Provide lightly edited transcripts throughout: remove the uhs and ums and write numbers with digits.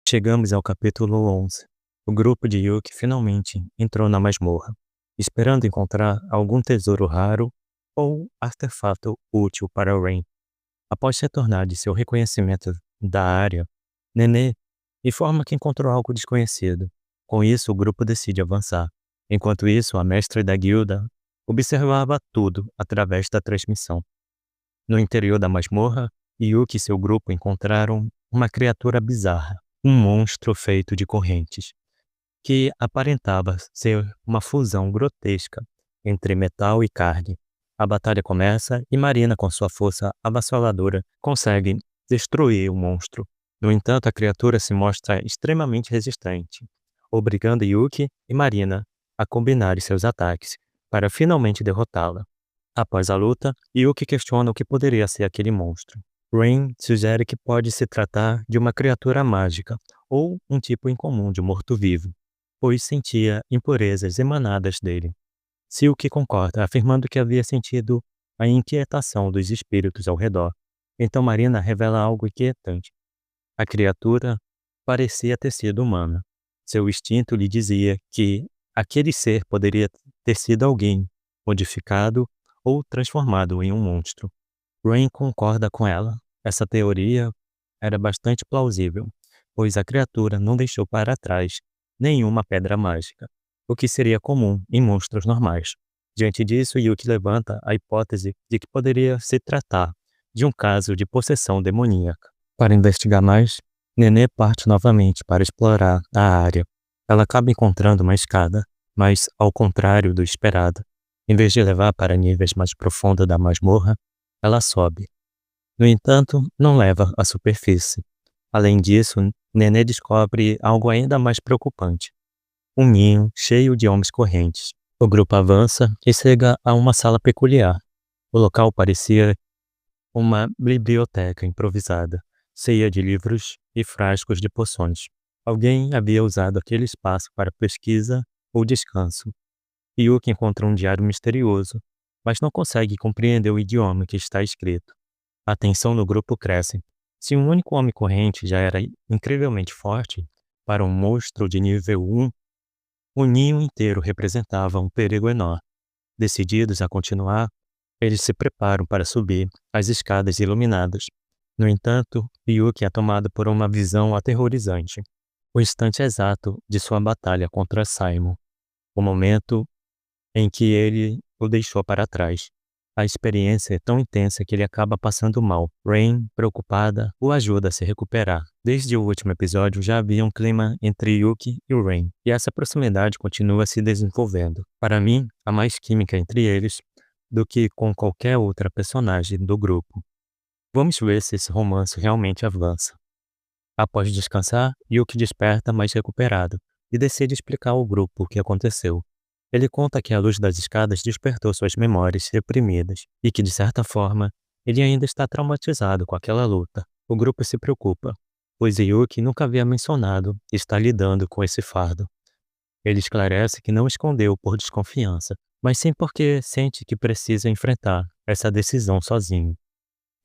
Chegamos ao capítulo 11. O grupo de Yuki finalmente entrou na masmorra, esperando encontrar algum tesouro raro ou artefato útil para Rain. Após retornar de seu reconhecimento da área, Nenê informa que encontrou algo desconhecido. Com isso, o grupo decide avançar. Enquanto isso, a mestra da guilda observava tudo através da transmissão. No interior da masmorra, Yuki e seu grupo encontraram uma criatura bizarra, um monstro feito de correntes, que aparentava ser uma fusão grotesca entre metal e carne. A batalha começa e Marina, com sua força avassaladora, consegue destruir o monstro. No entanto, a criatura se mostra extremamente resistente, obrigando Yuki e Marina a combinarem seus ataques para finalmente derrotá-la. Após a luta, Yuki questiona o que poderia ser aquele monstro. Rain sugere que pode se tratar de uma criatura mágica ou um tipo incomum de morto-vivo, pois sentia impurezas emanadas dele. Silk concorda, afirmando que havia sentido a inquietação dos espíritos ao redor. Então Marina revela algo inquietante. A criatura parecia ter sido humana. Seu instinto lhe dizia que aquele ser poderia ter sido alguém modificado ou transformado em um monstro. Rain concorda com ela. Essa teoria era bastante plausível, pois a criatura não deixou para trás nenhuma pedra mágica, o que seria comum em monstros normais. Diante disso, Yuki levanta a hipótese de que poderia se tratar de um caso de possessão demoníaca. Para investigar mais, Nenê parte novamente para explorar a área. Ela acaba encontrando uma escada, mas, ao contrário do esperado, em vez de levar para níveis mais profundos da masmorra, ela sobe. No entanto, não leva à superfície. Além disso, Nenê descobre algo ainda mais preocupante. Um ninho cheio de homens correntes. O grupo avança e chega a uma sala peculiar. O local parecia uma biblioteca improvisada, cheia de livros e frascos de poções. Alguém havia usado aquele espaço para pesquisa ou descanso. Yuki encontra um diário misterioso, mas não consegue compreender o idioma que está escrito. A tensão no grupo cresce. Se um único homem corrente já era incrivelmente forte, para um monstro de nível 1, o ninho inteiro representava um perigo enorme. Decididos a continuar, eles se preparam para subir as escadas iluminadas. No entanto, Yuki é tomado por uma visão aterrorizante. O instante exato de sua batalha contra Simon. O momento em que ele o deixou para trás. A experiência é tão intensa que ele acaba passando mal. Rain, preocupada, o ajuda a se recuperar. Desde o último episódio já havia um clima entre Yuki e Rain, e essa proximidade continua se desenvolvendo. Para mim, há mais química entre eles do que com qualquer outra personagem do grupo. Vamos ver se esse romance realmente avança. Após descansar, Yuki desperta mais recuperado e decide explicar ao grupo o que aconteceu. Ele conta que a luz das escadas despertou suas memórias reprimidas e que, de certa forma, ele ainda está traumatizado com aquela luta. O grupo se preocupa, pois Yuki nunca havia mencionado estar lidando com esse fardo. Ele esclarece que não escondeu por desconfiança, mas sim porque sente que precisa enfrentar essa decisão sozinho.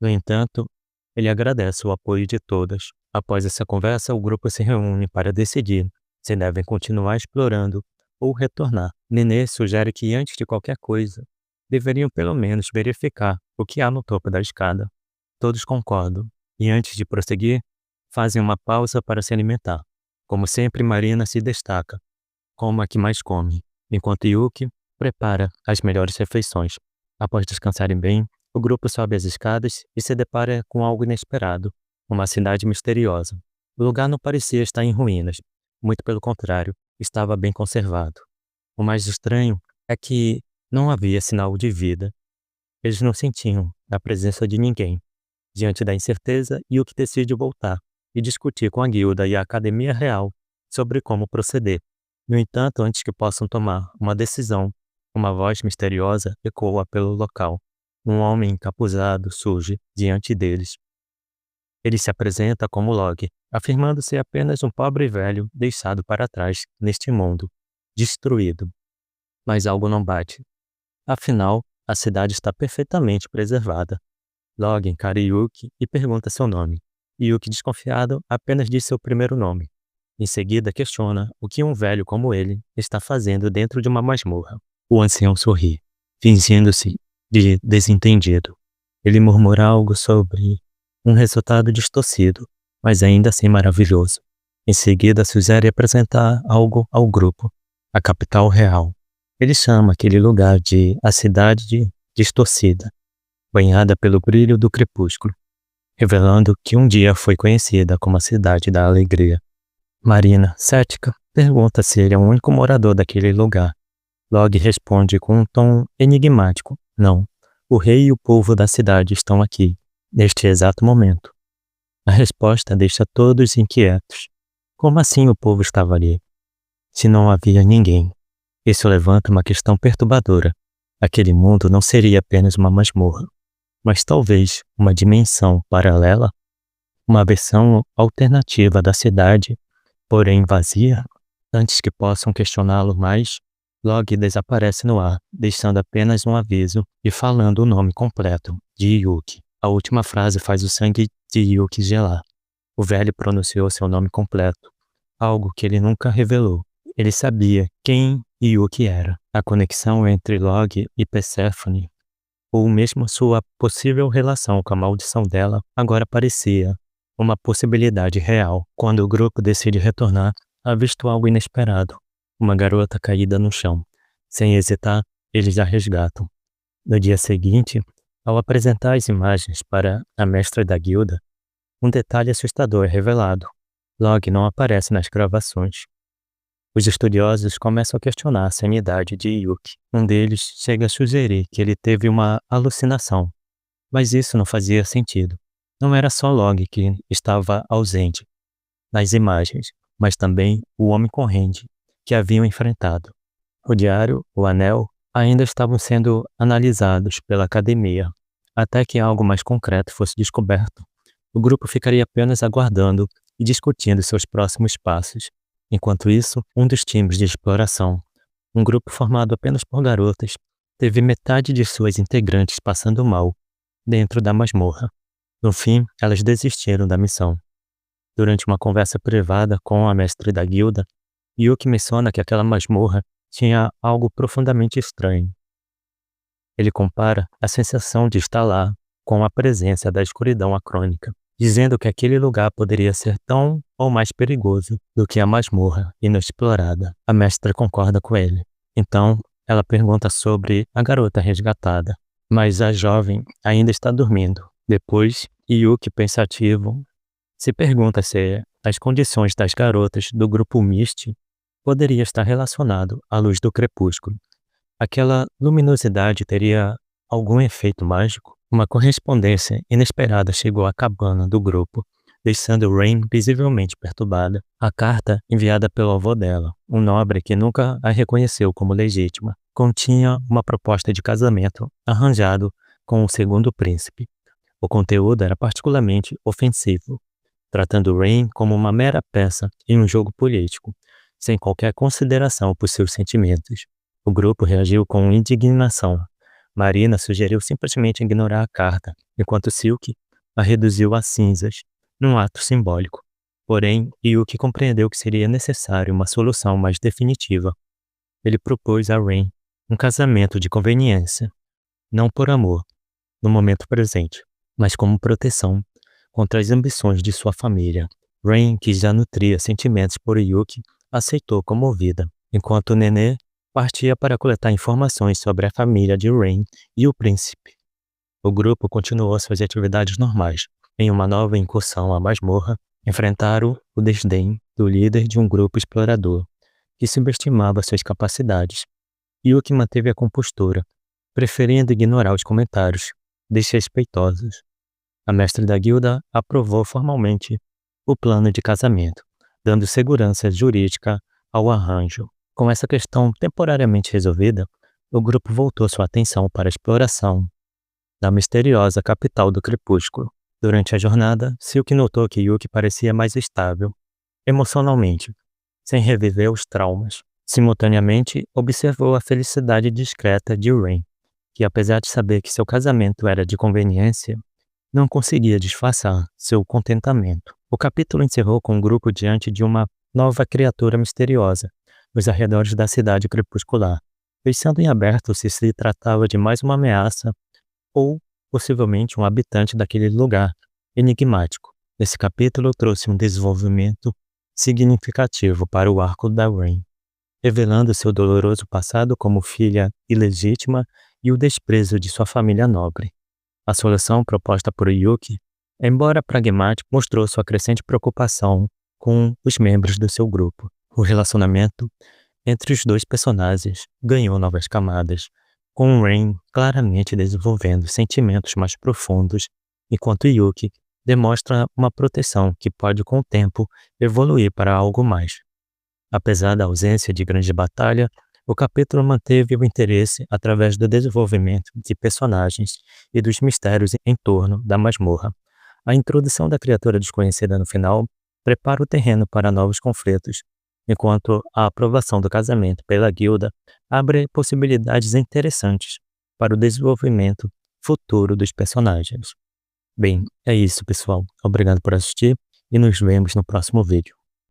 No entanto, ele agradece o apoio de todas. Após essa conversa, o grupo se reúne para decidir se devem continuar explorando ou retornar. Nenê sugere que, antes de qualquer coisa, deveriam pelo menos verificar o que há no topo da escada. Todos concordam, e antes de prosseguir, fazem uma pausa para se alimentar. Como sempre, Marina se destaca como a que mais come, enquanto Yuki prepara as melhores refeições. Após descansarem bem, o grupo sobe as escadas e se depara com algo inesperado, uma cidade misteriosa. O lugar não parecia estar em ruínas, muito pelo contrário, estava bem conservado. O mais estranho é que não havia sinal de vida. Eles não sentiam a presença de ninguém. Diante da incerteza, Yuki decide voltar e discutir com a guilda e a Academia Real sobre como proceder. No entanto, antes que possam tomar uma decisão, uma voz misteriosa ecoa pelo local. Um homem encapuzado surge diante deles. Ele se apresenta como Log, afirmando ser apenas um pobre velho deixado para trás neste mundo, destruído. Mas algo não bate. Afinal, a cidade está perfeitamente preservada. Log encara Yuki e pergunta seu nome. Yuki, desconfiado, apenas diz seu primeiro nome. Em seguida, questiona o que um velho como ele está fazendo dentro de uma masmorra. O ancião sorri, fingindo-se de desentendido. Ele murmura algo sobre um resultado distorcido, mas ainda assim maravilhoso. Em seguida, sugere apresentar algo ao grupo, a capital real. Ele chama aquele lugar de a cidade distorcida, banhada pelo brilho do crepúsculo, revelando que um dia foi conhecida como a cidade da alegria. Marina, cética, pergunta se ele é o único morador daquele lugar. Log responde com um tom enigmático: não, o rei e o povo da cidade estão aqui, neste exato momento. A resposta deixa todos inquietos. Como assim o povo estava ali? Se não havia ninguém. Isso levanta uma questão perturbadora. Aquele mundo não seria apenas uma masmorra, mas talvez uma dimensão paralela, uma versão alternativa da cidade, porém vazia. Antes que possam questioná-lo mais, Log desaparece no ar, deixando apenas um aviso e falando o nome completo, de Yuki. A última frase faz o sangue de Yuki gelar. O velho pronunciou seu nome completo, algo que ele nunca revelou. Ele sabia quem Yuki era. A conexão entre Log e Perséfone, ou mesmo sua possível relação com a maldição dela, agora parecia uma possibilidade real. Quando o grupo decide retornar, avistou algo inesperado. Uma garota caída no chão. Sem hesitar, eles a resgatam. No dia seguinte, ao apresentar as imagens para a mestra da guilda, um detalhe assustador é revelado. Log não aparece nas gravações. Os estudiosos começam a questionar a sanidade de Yuki. Um deles chega a sugerir que ele teve uma alucinação, mas isso não fazia sentido. Não era só Log que estava ausente nas imagens, mas também o homem corrente que haviam enfrentado. O diário, o anel, ainda estavam sendo analisados pela academia, até que algo mais concreto fosse descoberto. O grupo ficaria apenas aguardando e discutindo seus próximos passos. Enquanto isso, um dos times de exploração, um grupo formado apenas por garotas, teve metade de suas integrantes passando mal dentro da masmorra. No fim, elas desistiram da missão. Durante uma conversa privada com a mestre da guilda, Yuki menciona que aquela masmorra tinha algo profundamente estranho. Ele compara a sensação de estar lá com a presença da escuridão acrônica, dizendo que aquele lugar poderia ser tão ou mais perigoso do que a masmorra inexplorada. A mestra concorda com ele. Então, ela pergunta sobre a garota resgatada, mas a jovem ainda está dormindo. Depois, Yuki, pensativo, se pergunta se as condições das garotas do grupo Misty poderia estar relacionado à luz do crepúsculo. Aquela luminosidade teria algum efeito mágico? Uma correspondência inesperada chegou à cabana do grupo, deixando Rain visivelmente perturbada. A carta, enviada pelo avô dela, um nobre que nunca a reconheceu como legítima, continha uma proposta de casamento arranjado com o segundo príncipe. O conteúdo era particularmente ofensivo, tratando Rain como uma mera peça em um jogo político, sem qualquer consideração por seus sentimentos. O grupo reagiu com indignação. Marina sugeriu simplesmente ignorar a carta, enquanto Silk a reduziu a cinzas, num ato simbólico. Porém, Yuki compreendeu que seria necessário uma solução mais definitiva. Ele propôs a Rain um casamento de conveniência, não por amor, no momento presente, mas como proteção contra as ambições de sua família. Rain, que já nutria sentimentos por Yuki, aceitou comovida, enquanto Nenê partia para coletar informações sobre a família de Rain e o príncipe. O grupo continuou suas atividades normais. Em uma nova incursão à masmorra, enfrentaram o desdém do líder de um grupo explorador, que subestimava suas capacidades. Yuki manteve a compostura, preferindo ignorar os comentários desrespeitosos. A mestre da guilda aprovou formalmente o plano de casamento, dando segurança jurídica ao arranjo. Com essa questão temporariamente resolvida, o grupo voltou sua atenção para a exploração da misteriosa capital do crepúsculo. Durante a jornada, Silk notou que Yuki parecia mais estável, emocionalmente, sem reviver os traumas. Simultaneamente, observou a felicidade discreta de Rain, que apesar de saber que seu casamento era de conveniência, não conseguia disfarçar seu contentamento. O capítulo encerrou com o grupo diante de uma nova criatura misteriosa, nos arredores da cidade crepuscular, deixando em aberto se tratava de mais uma ameaça ou, possivelmente, um habitante daquele lugar enigmático. Esse capítulo trouxe um desenvolvimento significativo para o arco da Rain, revelando seu doloroso passado como filha ilegítima e o desprezo de sua família nobre. A solução proposta por Yuki, embora pragmática, mostrou sua crescente preocupação com os membros do seu grupo. O relacionamento entre os dois personagens ganhou novas camadas, com Rain claramente desenvolvendo sentimentos mais profundos, enquanto Yuki demonstra uma proteção que pode, com o tempo, evoluir para algo mais. Apesar da ausência de grande batalha, o capítulo manteve o interesse através do desenvolvimento de personagens e dos mistérios em torno da masmorra. A introdução da criatura desconhecida no final prepara o terreno para novos conflitos, enquanto a aprovação do casamento pela guilda abre possibilidades interessantes para o desenvolvimento futuro dos personagens. Bem, é isso, pessoal. Obrigado por assistir e nos vemos no próximo vídeo.